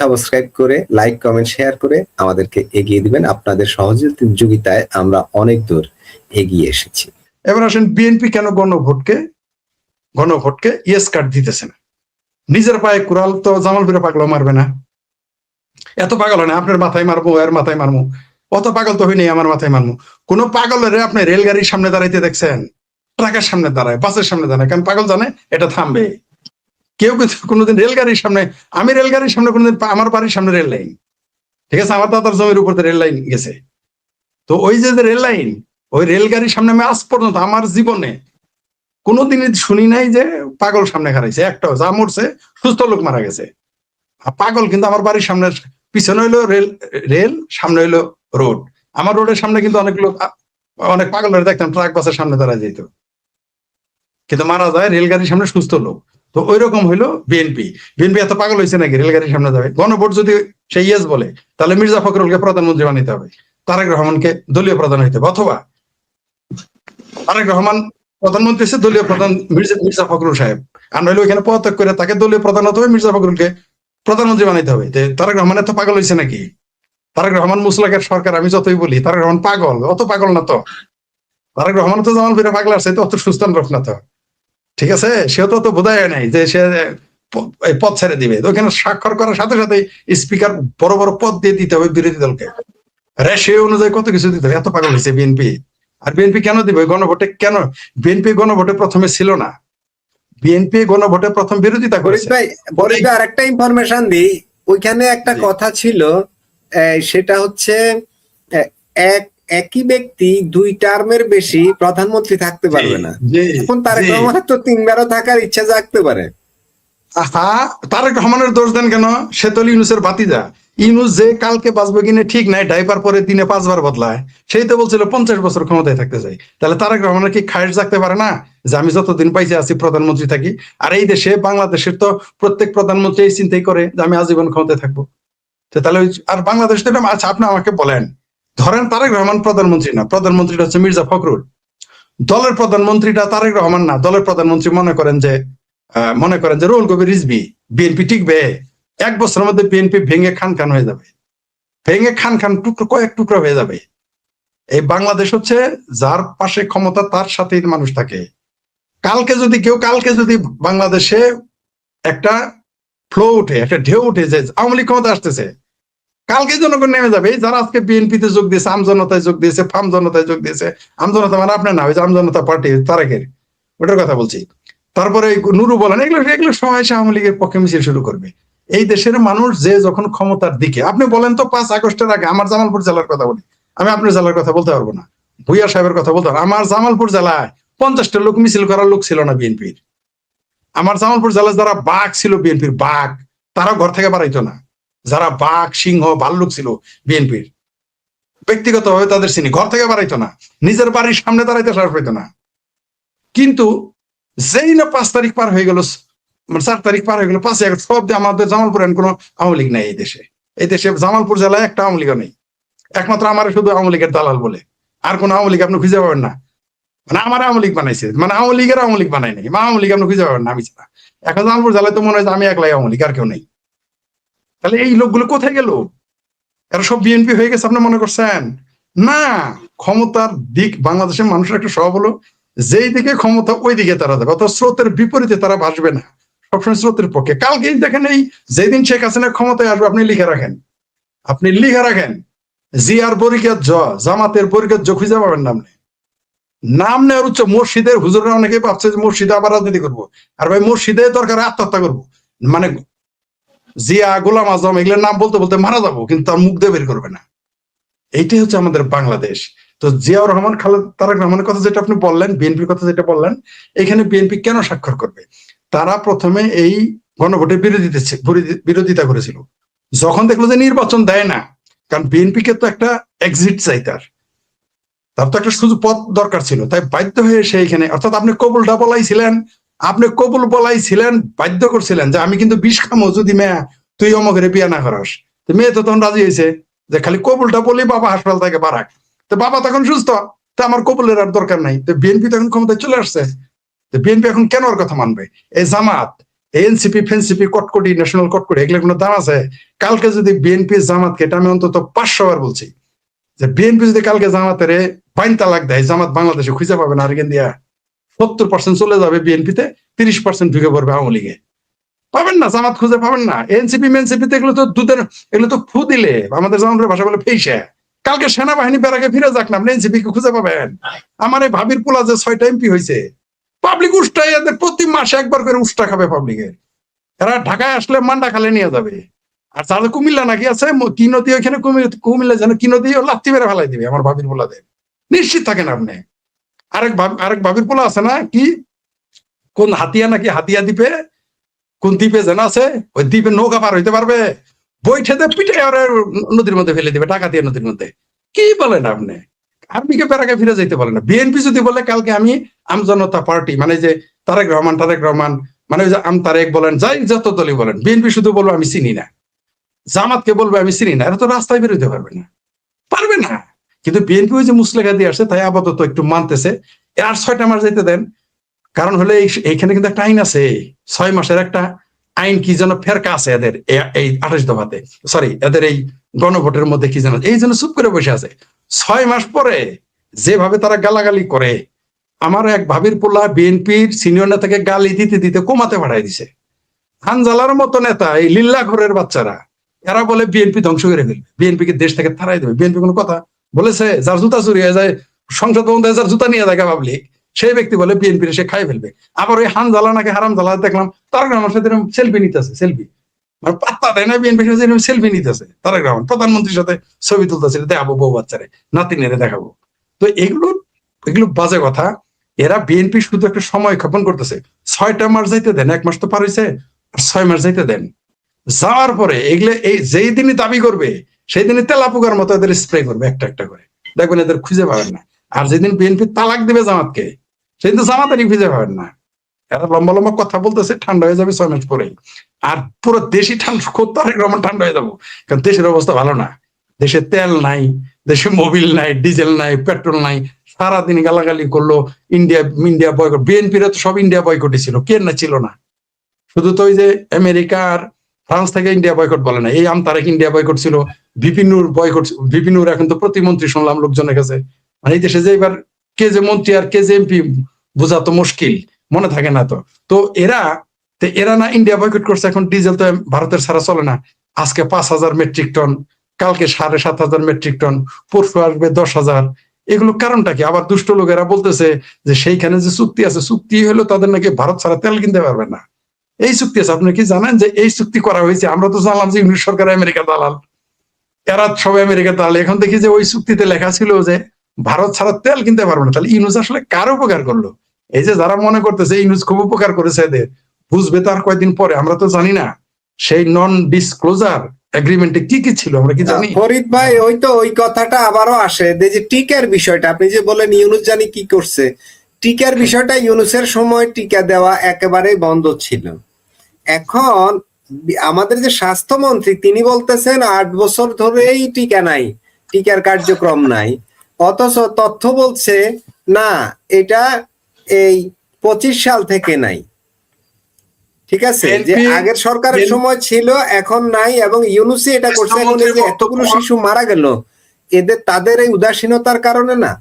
Subscribe করে like comment share করে আমাদেরকে এগিয়ে দিবেন। আপনাদের সহযোগিতায় আমরা অনেক দূর এগিয়ে এসেছি। এবার আসেন বিএনপি কেন গণভোটকে ইয়েস কার্ড দিতেছে না? নিজের পায়ে কুড়াল তো জামালপুরে পাগল মারবে না, এত পাগল হয় না আপনার মাথায় মারবো এর মাথায় মারবো, অত পাগল তো হয়নি আমার মাথায় মারবো। কোন পাগলের আপনি রেলগাড়ির সামনে দাঁড়াইতে দেখছেন? ট্রাকের সামনে দাঁড়ায়, বাসের সামনে দাঁড়ায়, কারণ পাগল জানে এটা থামবে। কেউ কিন্তু কোনোদিন রেলগাড়ির সামনে, আমি রেলগাড়ির সামনে কোনোদিন, আমার বাড়ির সামনে রেল লাইন, ঠিক আছে, আমার দাদার জমির উপর রেল লাইন গেছে, তো ওই যে রেল লাইন, ওই রেলগাড়ির সামনে আমি আজ পর্যন্ত আমার জীবনে কোনোদিনই শুনি নাই যে পাগল সামনে হারাইছে। একটাও, যা মরছে সুস্থ লোক মারা গেছে। পাগল কিন্তু আমার বাড়ির সামনে, পিছনে হইলো রেল, সামনে হইলো রোড। আমার রোডের সামনে কিন্তু অনেক লোক, অনেক পাগল দেখতাম ট্রাক বাসের সামনে দাঁড়ায় যেত, কিন্তু মারা যায় রেলগাড়ির সামনে সুস্থ লোক। তো ওই রকম হইলো বিএনপি। এত পাগল হয়েছে নাকি রেলগাড়ির সামনে যাবে? গণভোট যদি সে ইয়েস বলে, তাহলে মির্জা ফখরুলকে প্রধানমন্ত্রী বানাইতে হবে, তারেক রহমানকে দলীয় প্রধান হইতে হবে, অথবা তারেক রহমান প্রধানমন্ত্রী হচ্ছে দলীয় প্রধান মির্জা ফখরুল সাহেব, আর নইলে ওইখানে পদত্যাগ করে তাকে দলীয় প্রধান হতে হবে, মির্জা ফখরুলকে প্রধানমন্ত্রী বানাইতে হবে। তারেক রহমান এত পাগল হয়েছে নাকি? তারেক রহমান মুসলাকের সরকার আমি যতই বলি, তারেক রহমান পাগল, অত পাগল না তো। তারেক রহমান তো জামালপুরে পাগল আসছে, তো অত সুস্থ লোক না তো, ঠিক আছে? সেও তো অত বোধহয় নাই যে সে পদ ছেড়ে দিবে। ওখানে স্বাক্ষর করার সাথে সাথে স্পিকার বড় বড় পদ দিয়ে দিতে হবে বিরোধী দলকে, সে অনুযায়ী কত কিছু দিতে হবে। এত পাগল হয়েছে বিএনপি। আর বিএনপি কেন দিবে গণভোটে? কেন বিএনপি গণভোটে প্রথমে ছিল না? বিএনপি গণভোটে প্রথম বিরোধিতা করেছে। আর একটা ইনফরমেশন দিই, ওইখানে একটা কথা ছিল, সেটা হচ্ছে একই ব্যক্তি 2 টার্মের বেশি প্রধানমন্ত্রী থাকতে পারবে না। এখন তারেক রহমানের তো 3বারও থাকার ইচ্ছা জাগতে পারে। তারেক রহমানের দোষ দেন কেন? সে তো ইউনূসের ভাতিজা। ইউনূস যে কালকে বাঁচবে কিনা ঠিক নাই, ডাইপার পরে দিনে 5 বার বদলায়, সেই তো বলছিল 50 বছর ক্ষমতায় থাকতে চাই। তাহলে তারেক রহমানের কি খায়েশ জাগতে পারে না যে আমি যতদিন পাইছি আছি প্রধানমন্ত্রী থাকি? আর এই দেশে বাংলাদেশের তো প্রত্যেক প্রধানমন্ত্রী এই চিন্তাই করে যে আমি আজীবন ক্ষমতায় থাকবো। তাহলে আর বাংলাদেশ তো, আচ্ছা আপনি আমাকে বলেন, ধরেন তারেক রহমান প্রধানমন্ত্রী না, প্রধানমন্ত্রীটা হচ্ছে মির্জা ফখরুল, দলের প্রধানমন্ত্রীটা তারেক রহমান না, দলের প্রধানমন্ত্রী মনে করেন যে রুহুল কবির রিজভী, বিএনপি টিকবে? 1 বছরের মধ্যে বিএনপি ভেঙে খান হয়ে যাবে, ভেঙে খান টুকরো, কয়েক টুকরো হয়ে যাবে। এই বাংলাদেশ হচ্ছে যার পাশে ক্ষমতা তার সাথেই মানুষ থাকে। কালকে যদি বাংলাদেশে একটা ফ্লো উঠে, একটা ঢেউ উঠে যে আওয়ামী লীগ ক্ষমতা আসতেছে, কালকে জনগণ নেমে যাবে। যারা আজকে বিএনপিতে যোগ দিয়েছে, আমজনতায় যোগ দিয়েছে, ফার্ম জনতায় যোগ দিয়েছে, আমজনতা মানে আপনার না, ওই যে আমজনতা পার্টি তারেকের, ওটার কথা বলছি। তারপরে নুরু বলেন, এগুলো সবাই আওয়ামী লীগের পক্ষে মিছিল শুরু করবে। এই দেশের মানুষ যে যখন ক্ষমতার দিকে, আপনি বলেন তো 5 আগস্টের আগে, আমার জামালপুর জেলার কথা বলি, আমি আপনার জেলার কথা বলতে পারবো না, ভুইয়া সাহেবের কথা বলতে পারবো। আমার জামালপুর জেলায় 50টা লোক মিছিল করার লোক ছিল না বিএনপির। আমার জামালপুর জেলায় যারা বাঘ ছিল বিএনপির, বাঘ, তারা ঘর থেকে বাড়াইতো না। যারা বাঘ, সিংহ, ভাল্লুক ছিল বিএনপির, ব্যক্তিগতভাবে তাদের চিনি, ঘর থেকে বাড়াইতো না, নিজের বাড়ির সামনে দাঁড়াইতে সাহস পাইতো না। কিন্তু যেই না 5 তারিখ পার হয়ে গেল, 4 তারিখ পার হয়ে গেল, 5 আগস্ট, সব আমাদের জামালপুরে কোনো আওয়ামী লীগ নাই। এই দেশে জামালপুর জেলায় একটা আওয়ামী লীগ নেই, একমাত্র আমার শুধু আওয়ামী লীগের দালাল বলে, আর কোন আওয়ামী লীগ আপনি খুঁজে পাবেন না। মানে আমার আওয়ামী লীগ বানাইছে, মানে আওয়ামী লীগ বানাই নাই, আওয়ামী লীগ আপনি খুঁজে পাবেন না। আমি এখন জামালপুর জেলায় তো মনে হয় আমি একলাই আওয়ামী লীগ, আর কেউ নেই। তাহলে এই লোকগুলো কোথায় গেল? এরা সব বিএনপি হয়ে গেছে আপনি মনে করছেন? না, ক্ষমতার দিক বাংলাদেশের মানুষের একটা স্বভাব হলো, যেই দিকে ক্ষমতা ওই দিকে তারা যাবে, অর্থাৎ স্রোতের বিপরীতে তারা ভাসবে না, সবসময় স্রোতের পক্ষে। কালকে দেখেন, এই যেদিন শেখ হাসিনা ক্ষমতায় আসবে, আপনি লিখে রাখেন জিয়ার বরিকাত জ, জামাতের বরিকাত জ খুঁজে পাবেন না। আপনি নাম নেওয়ার উচ্চ মসজিদের হুজুররা অনেকে ভাবছে যে মসজিদে আবার রাজনীতি করবো, আর ভাই মসজিদে দরকার আত্মহত্যা করবো, মানে জিয়া, গোলাম আজম, এগুলোর নাম বলতে বলতে মারা যাবো, কিন্তু তার মুখ দিয়ে বের করবে না। এইটাই হচ্ছে আমাদের বাংলাদেশ। তো জিয়াউর রহমান, তারেক রহমানের কথা যেটা আপনি বললেন, বিএনপির কথা যেটা বললেন, এখানে বিএনপি কেন স্বাক্ষর করবে? তারা প্রথমে এই গণভোটের বিরোধিতা করেছিল, যখন দেখলো যে নির্বাচন দেয় না, কারণ বিএনপিকে তো একটা এক্সিট চাই, তার তো একটা শুধু পথ দরকার ছিল, তাই বাধ্য হয়ে সেইখানে, অর্থাৎ আপনি কবুলটা বলাইছিলেন, বাধ্য করছিলেন যে আমি কিন্তু 20 খামো যদি মেয়া তুই অমকের বিয়া না করাস। তো মেয়ে তো তখন রাজি হয়েছে যে খালি কবুলটা বলি বাবা হাসপাতাল থেকে বাড়াক, তো বাবা তখন সুস্থ, তো আমার কবুলের আর দরকার নাই। তো বিএনপি তখন ক্ষমতায় চলে আসছে, তো বিএনপি এখন কেন ওর কথা মানবে? এই জামাত, এনসিপি ফেন্সিপি কটকটি ন্যাশনাল কটকটি এগুলো কোনো দাম আছে? কালকে যদি বিএনপি জামাতকে, এটা আমি অন্তত 500 বার বলছি, যে বিএনপি যদি কালকে জামাতের 5 তালাক দেয়, জামাত বাংলাদেশে খুঁজে পাবে না আরেকদিন দিয়া 70% চলে যাবে বিএনপিতে, 30% ঢুকে পড়বে আওয়ামী লীগে। পাবেন না, জামাত খুঁজে পাবেন না। এনসিপি মেনসিপিতে এগুলো তো দুধের, এগুলো তো ফু দিলে, আমাদের জামাতের ভাষা বলে ফেইসে। কালকে সেনাবাহিনী বেড়াকে ফিরে যাক না, আপনি এনসিপি কে খুঁজে পাবেন? আমার এই ভাবির পোলা যে 6টা এমপি হয়েছে, পাবলিক উষ্টাই এদের প্রতি মাসে একবার করে উষ্টা খাবে পাবলিকের। এরা ঢাকায় আসলে মান্ডা খালে নিয়ে যাবে। আর তাহলে কুমিল্লা নাকি আছে, কি নদী ওইখানে, কুমিল্লা যেন কি নদী, ও লাত্তি মেরে ফেলাই দিবে আমার ভাবির পোলাদের, নিশ্চিত থাকেন আপনি। আরেক ভাবির পোলা আছে না, কি কোন হাতিয়া নাকি, হাতিয়া দ্বীপে, কোন দ্বীপে যেন আছে, ওই দ্বীপে নৌকা পার হইতে পারবে, বৈঠেতে পিঠে ওরা নদীর মধ্যে ফেলে দিবে, ডাকাতিয়া নদীর মধ্যে। কি বলেন আপনি? আর্মিকে বেড়াকে ফিরে যাইতে বলে না। বিএনপি যদি বলে কালকে আমি আমজনতা পার্টি, মানে যে তারেক রহমান, মানে ওই যে তারেক বলেন, যাই যত দলই বলেন, বিএনপি শুধু বলবো আমি চিনি না, জামাতকে বলবে আমি চিনি না, এরা তো রাস্তায় বেরোতে পারবে না, পারবে না। কিন্তু বিএনপি ওই যে মুসলেখা দিয়ে আসছে, তাই আপাতত একটু মানতেছে। আর 6টা মাস যেতে দেন। কারণ হলে এইখানে কিন্তু একটা আইন আছে, 6 মাসের একটা আইন, কি যেন ফেরকা আছে এদের এই 28 দফাতে, সরি এদের এই গণভোটের মধ্যে কি যেন, এই জন্য চুপ করে বসে আছে। 6 মাস পরে যেভাবে তারা গালাগালি করে, আমার এক ভাবির পোলা বিএনপির সিনিয়র নেতাকে গালি দিতে দিতে কোমাতে পাঠাই দিছে। হানজালার মতো নেতা, এই লিল্লা ঘরের বাচ্চারা, এরা বলে বিএনপি ধ্বংস করে ফেলবে, বিএনপি কে দেশ থেকে তাড়াই দেবে। বিএনপি কোনো কথা বলেছে? যার জুতা চুরি হয়ে যায় সংসদ ভবনে, যার জুতা নিয়ে যায় পাবলিক, সেই ব্যক্তি বলে বিএনপি সে খাই ফেলবে। আবার ওই হানজালা নাকি হারাম জালা দেখলাম তারেক রহমানের সাথে সেলফি নিতেছে, সেলফি মানে পাত্তা দেয় না বিএনপি সেলফি নিতেছে। তারেক রহমান প্রধানমন্ত্রীর সাথে ছবি তুলতেছে, দেখাবো বউ বাচ্চারে, নাতিনেরে দেখাবো। তো এগুলো বাজে কথা। এরা বিএনপি শুধু একটা সময় ক্ষেপণ করতেছে। 6টা মাস যাইতে দেন, 1 মাস তো পার হয়েছে, 6 মাস যাইতে দেন। যাওয়ার পরে এগুলো এই যেই দিনই দাবি করবে, সেই দিনই তেলাপোকার মতো এদের স্প্রে করবে একটা একটা করে, দেখবেন এদের খুঁজে পাবেন না। আর যেদিন বিএনপি তালাক দিবে জামাতকে, সেদিন তো জামাতেরই খুঁজে পাবেন না। এরা লম্বা লম্বা কথা বলতেছে, ঠান্ডা হয়ে যাবে 6 মাস পরেই। আর পুরো দেশই ঠান্ডা, খোদ তারেক রহমান ঠান্ডা হয়ে যাবো। কারণ দেশের অবস্থা ভালো না, দেশে তেল নাই, দেশে মোবিল নাই, ডিজেল নাই, পেট্রোল নাই। সারাদিন গালাগালি করলো ইন্ডিয়া বয়কট। বিএনপিরা তো সব ইন্ডিয়া বয়কটই ছিল, কে না ছিল না। শুধু তো ওই যে আমেরিকা আর ফ্রান্স থেকে ইন্ডিয়া বয়কট বলে না, এই তারেক ইন্ডিয়া বয়কট ছিল, বিপিনুর বয়কট। বিপিনুর এখন তো প্রতিমন্ত্রী শুনলাম লোকজনের কাছে। মানে এই দেশে যে এবার কে যে মন্ত্রী আর কে যে এমপি বোঝা তো মুশকিল, মনে থাকে না। তো এরা না ইন্ডিয়া বয়কট করছে। এখন ডিজেল তো ভারতের ছাড়া চলে না। আজকে 5,000 মেট্রিক টন, কালকে 7,500 মেট্রিক টন, পরশু আসবে 10,000। এগুলো কারণটা কি? আবার দুষ্ট লোকেরা বলতেছে যে সেইখানে যে চুক্তি আছে, চুক্তি হলো তাদের নাকি ভারত ছাড়া তেল কিনতে পারবে না। এই চুক্তি আছে। আপনি কি জানেন যে এই চুক্তি করা হয়েছে? আমরা তো জানলাম যে ইউনিট সরকার আমেরিকা দালাল, এরা সবাই আমেরিকা দালাল। এখন দেখি যে ওই চুক্তিতে লেখা ছিল যে ভারত ছাড়া তেল কিনতে পারবে না। তাহলে ইউনুস আসলে কার উপকার করলো? এই যে যারা মনে করতেছে ইউনুস খুব উপকার করেছে এদের, বুঝবে তার কয়েকদিন পরে। আমরা তো জানি না সেই নন ডিসক্লোজার এগ্রিমেন্টে কি কি ছিল, আমরা কি জানি? ফরিদ ভাই, ওই কথাটা আবারও আসে যে টিকার বিষয়টা আপনি যে বলেন ইউনুস জানি কি করছে, টিকার বিষয়টা ইউনুসের সময় টিকা দেওয়া একেবারেই বন্ধ ছিল। এখন আমাদের যে স্বাস্থ্যমন্ত্রী তিনি বলতেছেন 8 বছর ধরেই টিকা নাই, টিকার কার্যক্রম নাই। অথচ তথ্য বলছে না, এটা এই 25 সাল থেকে নাই। ঠিক আছে, যে আগের সরকারের সময় ছিল, এখন নাই। এবং ইউনুসই এটা করছে। এখন এই যে এতগুলো শিশু মারা গেল, তাদের এই উদাসীনতার কারণে না।